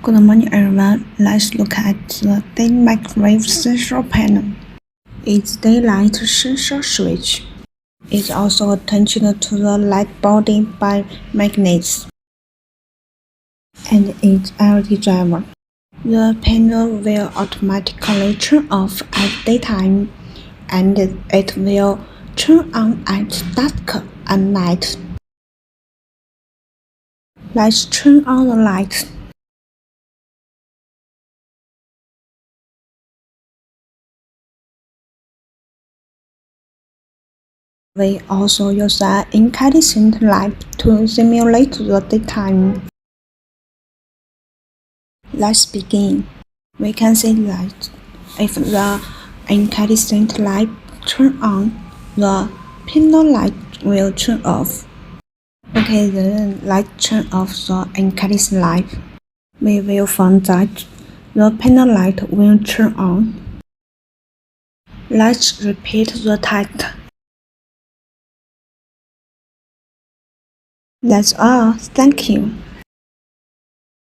Good morning everyone, let's look at the day microwave sensor panel. Its daylight sensor switch is also attached to the light body by magnets, and its LED driver. The panel will automatically turn off at daytime, and it will turn on at dusk at night. Let's turn on the lights. We also use an incandescent light to simulate the daytime. Let's begin. We can see that if the incandescent light turns on, the panel light will turn off. Okay, then let's turn off the incandescent light. We will find that the panel light will turn on. Let's repeat the test. That's all. Thank you.